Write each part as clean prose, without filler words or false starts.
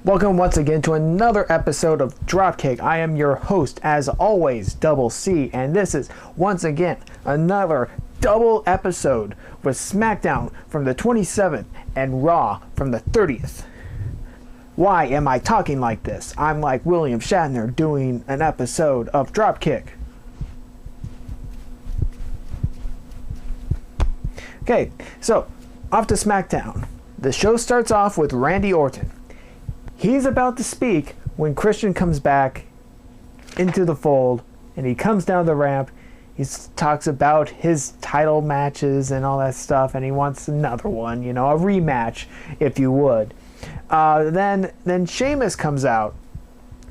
Welcome once again to another episode of Dropkick. I am your host, as always, Double C, and this is once again another double episode with Smackdown from the 27th and Raw from the 30th. Why am I talking like this? I'm like William Shatner doing an episode of Dropkick. Okay, so off to Smackdown. The show starts off with Randy Orton. He's about to speak when Christian comes back into the fold, and he comes down the ramp. He talks about his title matches and all that stuff, and he wants another one, a rematch, if you would. Then Sheamus comes out.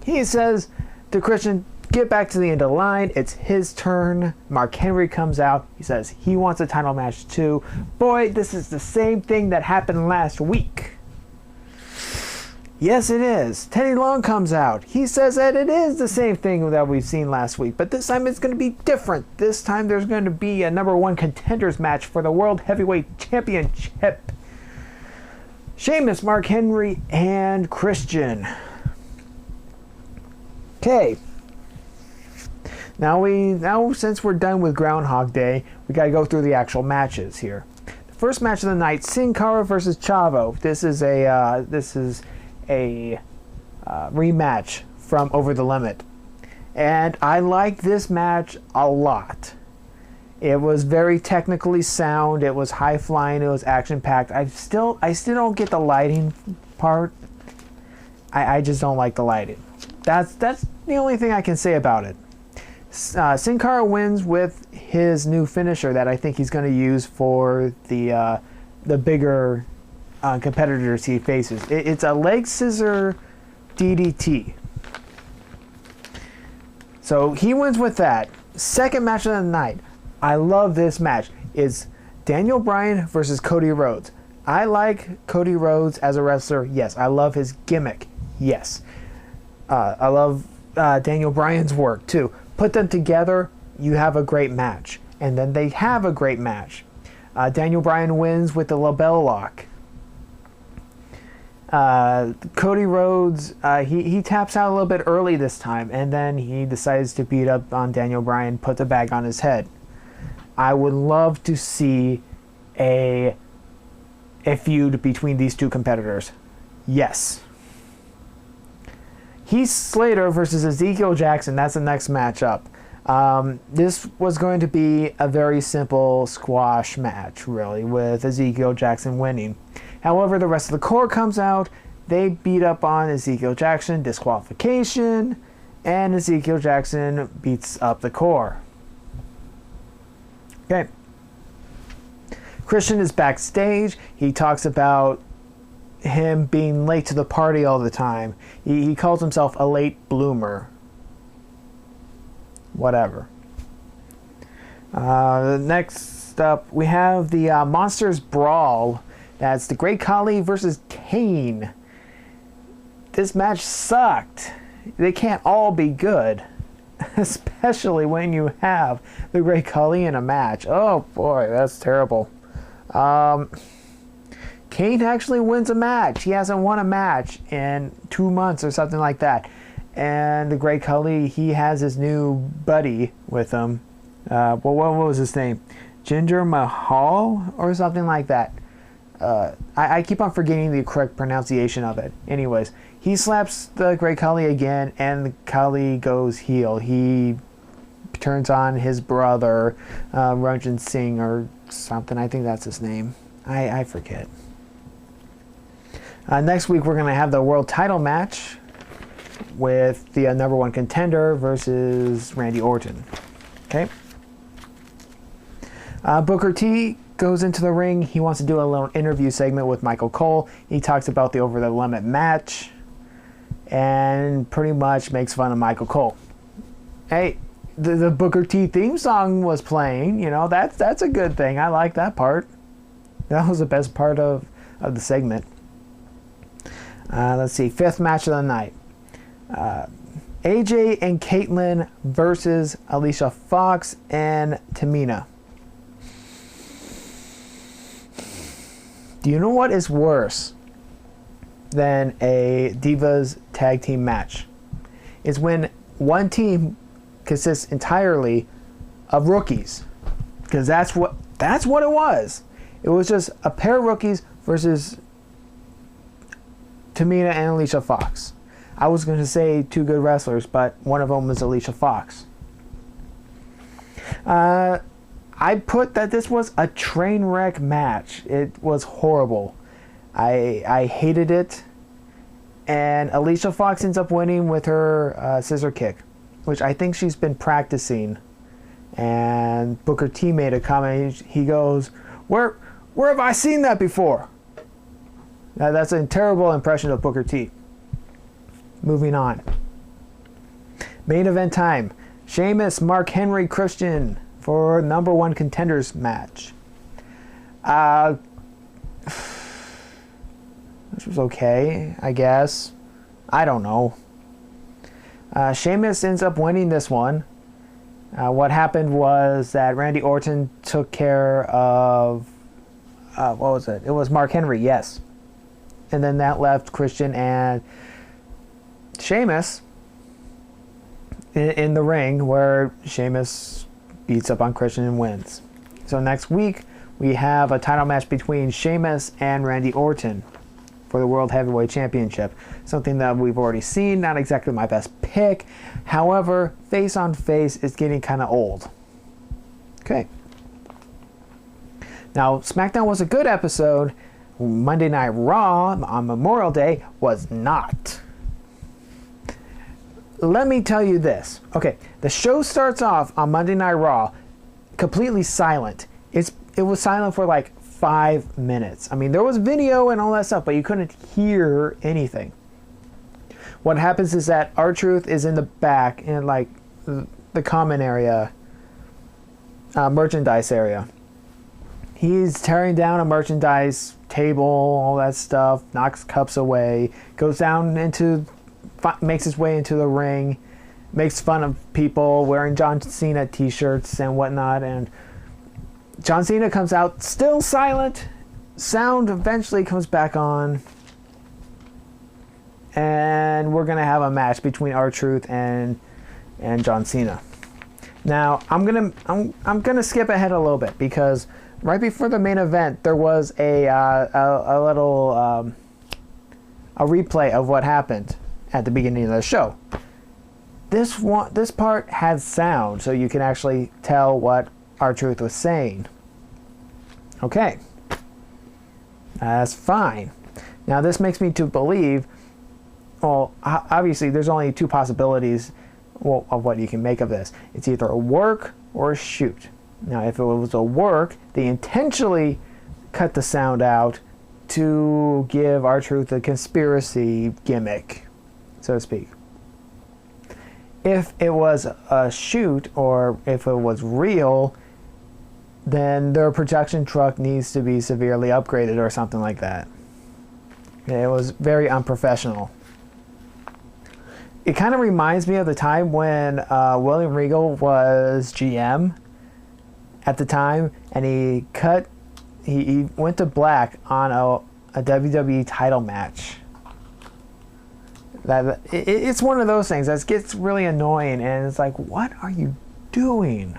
He says to Christian, get back to the end of the line. It's his turn. Mark Henry comes out. He says he wants a title match too. Boy, this is the same thing that happened last week. Yes, it is. Teddy Long comes out. He says that it is the same thing that we've seen last week, but this time it's going to be different. This time there's going to be a number one contenders match for the World Heavyweight Championship. Sheamus, Mark Henry, and Christian. Okay. Now since we're done with Groundhog Day, we got to go through the actual matches here. The first match of the night: Sin Cara versus Chavo. This is a rematch from Over the Limit, and I like this match a lot. It was very technically sound. It was high flying. It was action packed. I still don't get the lighting part. I just don't like the lighting. That's the only thing I can say about it. Sin Cara wins with his new finisher that I think he's going to use for the bigger competitors he faces. It's a leg scissor DDT. So he wins with that. Second match of the night. I love this match. It's Daniel Bryan versus Cody Rhodes. I like Cody Rhodes as a wrestler. Yes. I love his gimmick. Yes. I love Daniel Bryan's work too. Put them together, you have a great match. And then they have a great match. Daniel Bryan wins with the label lock. Cody Rhodes, he taps out a little bit early this time, and then he decides to beat up on Daniel Bryan, put the bag on his head. I would love to see a feud between these two competitors. Yes. Heath Slater versus Ezekiel Jackson. That's the next matchup. This was going to be a very simple squash match, really, with Ezekiel Jackson winning. However, the rest of the core comes out. They beat up on Ezekiel Jackson, disqualification, and Ezekiel Jackson beats up the core. Okay. Christian is backstage. He talks about him being late to the party all the time. He calls himself a late bloomer. Whatever. Next up, we have the Monsters Brawl. That's the Great Khali versus Kane. This match sucked. They can't all be good. Especially when you have the Great Khali in a match. Oh boy, that's terrible. Kane actually wins a match. He hasn't won a match in 2 months or something like that. And the Great Khali, he has his new buddy with him. What was his name? Jinder Mahal or something like that. I keep on forgetting the correct pronunciation of it. Anyways, he slaps the Great Khali again, and the Khali goes heel. He turns on his brother, Ranjan Singh or something. I think that's his name. I forget. Next week, we're going to have the world title match with the number one contender versus Randy Orton. Okay. Booker T goes into the ring. He wants to do a little interview segment with Michael Cole. He talks about the Over the Limit match and pretty much makes fun of Michael Cole. Hey, the Booker T theme song was playing. That's a good thing. I like that part. That was the best part of the segment. Let's see. Fifth match of the night. AJ and Caitlyn versus Alicia Fox and Tamina. Do you know what is worse? than a Divas tag team match. It's when one team consists entirely of rookies, because that's what it was. It was just a pair of rookies versus Tamina and Alicia Fox. I was going to say two good wrestlers, but one of them was Alicia Fox. I put that this was a train wreck match. It was horrible. I hated it. And Alicia Fox ends up winning with her scissor kick, which I think she's been practicing. And Booker T made a comment. He goes, Where have I seen that before? Now, that's a terrible impression of Booker T. Moving on. Main event time. Sheamus, Mark Henry, Christian for number one contenders match. This was okay, I guess. I don't know. Sheamus ends up winning this one. What happened was that Randy Orton took care of... what was it? It was Mark Henry, yes. And then that left Christian and Sheamus in the ring, where Sheamus beats up on Christian and wins. So next week, we have a title match between Sheamus and Randy Orton for the World Heavyweight Championship. Something that we've already seen, not exactly my best pick. However, face on face is getting kind of old. Okay. Now, SmackDown was a good episode. Monday Night Raw on Memorial Day was not. Let me tell you this. Okay, the show starts off on Monday Night Raw completely silent. It was silent for like 5 minutes. I mean, there was video and all that stuff, but you couldn't hear anything. What happens is that R-Truth is in the back in like the common area, merchandise area. He's tearing down a merchandise table, all that stuff, knocks cups away, goes down makes his way into the ring, makes fun of people wearing John Cena t-shirts and whatnot, and John Cena comes out still silent. Sound eventually comes back on, and we're gonna have a match between R-Truth and John Cena. Now I'm gonna skip ahead a little bit, because right before the main event there was a little a replay of what happened at the beginning of the show. This part had sound, so you can actually tell what R-Truth was saying. Okay, that's fine. Now this makes me to believe, well, obviously there's only two possibilities of what you can make of this. It's either a work or a shoot. Now if it was a work, they intentionally cut the sound out to give R-Truth a conspiracy gimmick, so to speak. If it was a shoot, or if it was real, then their production truck needs to be severely upgraded or something like that. It was very unprofessional. It kind of reminds me of the time when William Regal was GM at the time, and he went to black on a WWE title match. It's one of those things that gets really annoying, and it's like, what are you doing?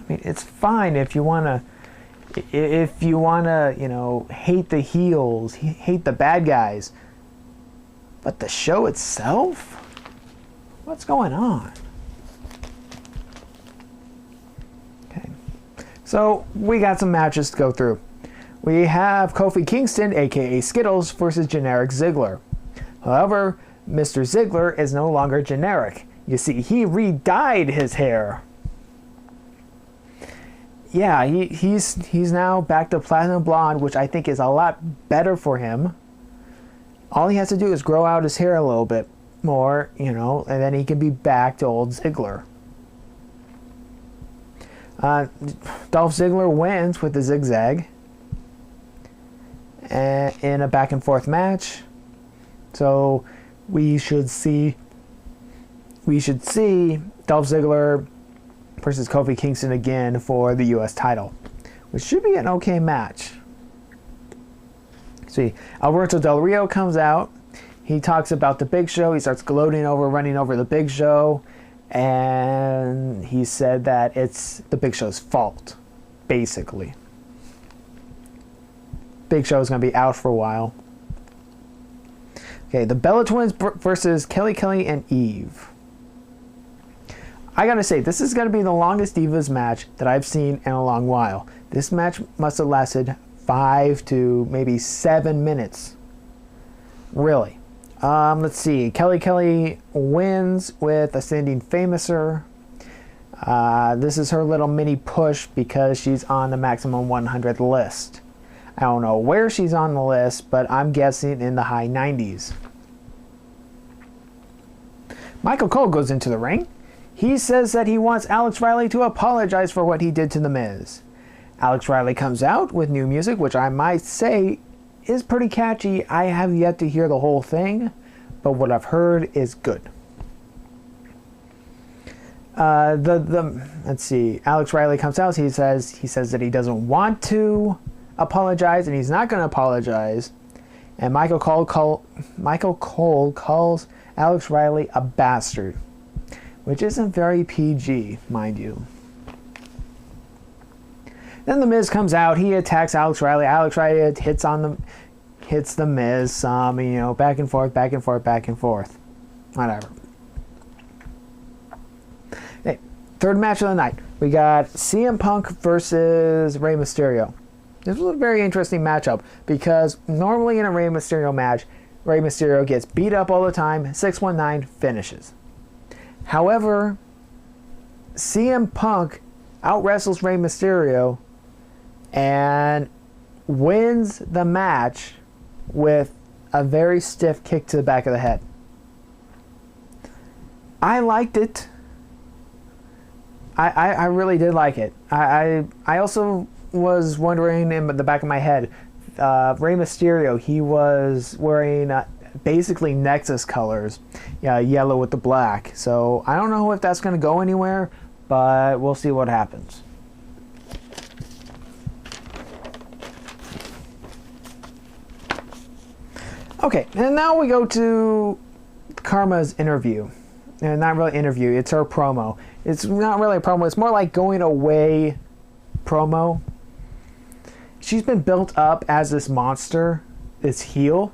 I mean, it's fine if you wanna, you know, hate the heels, hate the bad guys, but the show itself, what's going on? Okay, so we got some matches to go through. We have Kofi Kingston, aka Skittles, versus generic Ziggler. However, Mr. Ziggler is no longer generic. You see, he re-dyed his hair. Yeah, he's now back to platinum blonde, which I think is a lot better for him. All he has to do is grow out his hair a little bit more, you know, and then he can be back to old Ziggler. Dolph Ziggler wins with the zigzag in a back and forth match. So we should see Dolph Ziggler versus Kofi Kingston again for the US title, which should be an okay match. See, Alberto Del Rio comes out. He talks about the Big Show. He starts running over the Big Show. And he said that it's the Big Show's fault, basically. Big Show is going to be out for a while. Okay, the Bella Twins versus Kelly Kelly and Eve. I gotta say, this is going to be the longest Divas match that I've seen in a long while. This match must have lasted 5 to maybe 7 minutes. Really. Let's see. Kelly Kelly wins with a standing famouser. This is her little mini push because she's on the Maximum 100 list. I don't know where she's on the list, but I'm guessing in the high 90s. Michael Cole goes into the ring. He says that he wants Alex Riley to apologize for what he did to The Miz. Alex Riley comes out with new music, which I might say is pretty catchy. I have yet to hear the whole thing, but what I've heard is good. Let's see. Alex Riley comes out. He says that he doesn't want to apologize, and he's not going to apologize. And Michael Cole calls Alex Riley a bastard, which isn't very PG, mind you. Then The Miz comes out. He attacks Alex Riley. Alex Riley hits The Miz some, back and forth, back and forth, back and forth. Whatever. Hey, third match of the night. We got CM Punk versus Rey Mysterio. This was a very interesting matchup because normally in a Rey Mysterio match, Rey Mysterio gets beat up all the time, 619 finishes. However, CM Punk out-wrestles Rey Mysterio and wins the match with a very stiff kick to the back of the head. I liked it. I really did like it. I also was wondering in the back of my head, Rey Mysterio, he was wearing basically Nexus colors, yellow with the black. So I don't know if that's going to go anywhere, but we'll see what happens. Okay, and now we go to Karma's interview. And not really interview, it's her promo. It's not really a promo, it's more like going away promo. She's been built up as this monster, this heel,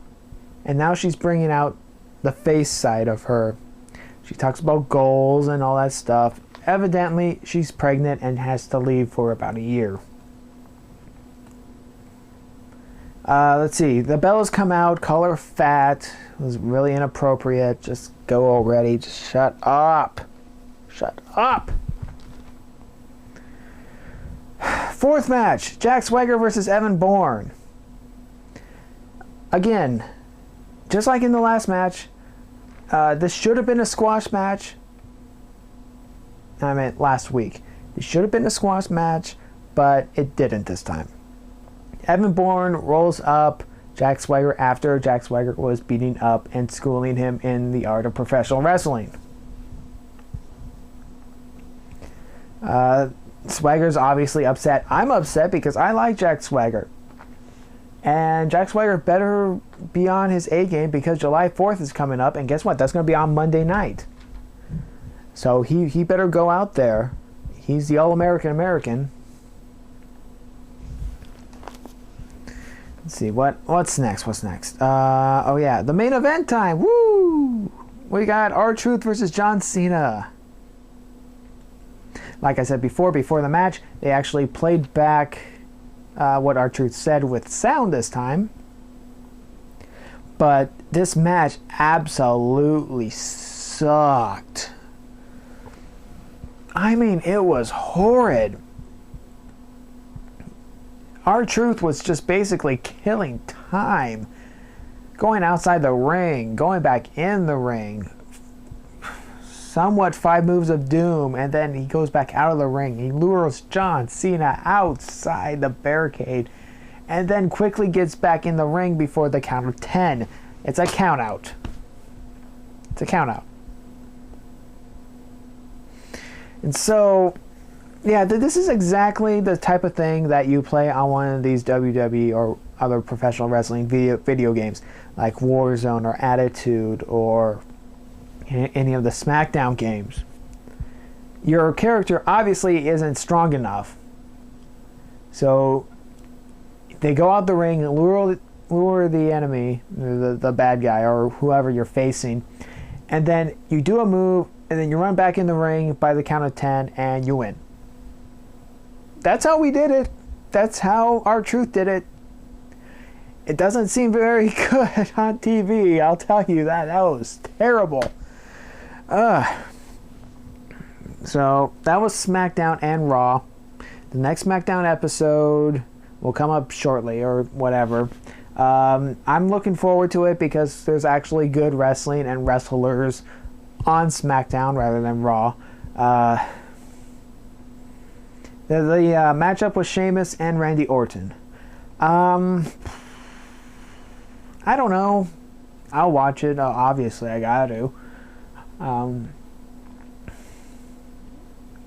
and now she's bringing out the face side of her. She talks about goals and all that stuff. Evidently, she's pregnant and has to leave for about a year. Let's see. The Bellas come out, call her fat. It was really inappropriate. Just go already. Just shut up. Shut up. Fourth match, Jack Swagger versus Evan Bourne. Again, just like in the last match, this should have been a squash match. I meant last week. It should have been a squash match, but it didn't this time. Evan Bourne rolls up Jack Swagger after Jack Swagger was beating up and schooling him in the art of professional wrestling. Swagger's obviously upset. I'm upset because I like Jack Swagger. And Jack Swagger better be on his A game because July 4th is coming up, and guess what? That's going to be on Monday night. So he better go out there. He's the All-American American. Let's see, what's next? Oh yeah, the main event time. Woo! We got R-Truth versus John Cena. Like I said before the match, they actually played back what R-Truth said with sound this time. But this match absolutely sucked. I mean, it was horrid. R-Truth was just basically killing time. Going outside the ring, going back in the ring. Somewhat 5 moves of doom, and then he goes back out of the ring. He lures John Cena outside the barricade, and then quickly gets back in the ring before the count of 10. It's a count out. It's a count out. And so, yeah, this is exactly the type of thing that you play on one of these WWE or other professional wrestling video games like Warzone or Attitude or any of the Smackdown games, your character obviously isn't strong enough. So they go out the ring and lure the enemy, the bad guy or whoever you're facing, and then you do a move and then you run back in the ring by the count of 10 and you win. That's how we did it. That's how R-Truth did it. It doesn't seem very good on TV, I'll tell you that. That was terrible. So that was SmackDown and Raw. The next SmackDown episode will come up shortly or whatever. I'm looking forward to it because there's actually good wrestling and wrestlers on SmackDown rather than Raw. The matchup was Sheamus and Randy Orton. I don't know. I'll watch it. Obviously, I gotta.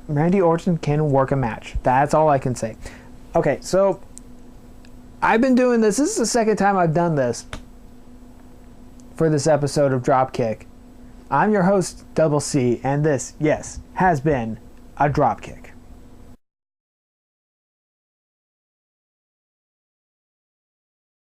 Randy Orton can work a match. That's all I can say. Okay, so I've been doing this. This is the second time I've done this for this episode of Dropkick. I'm your host, Double C, and this, yes, has been a Dropkick.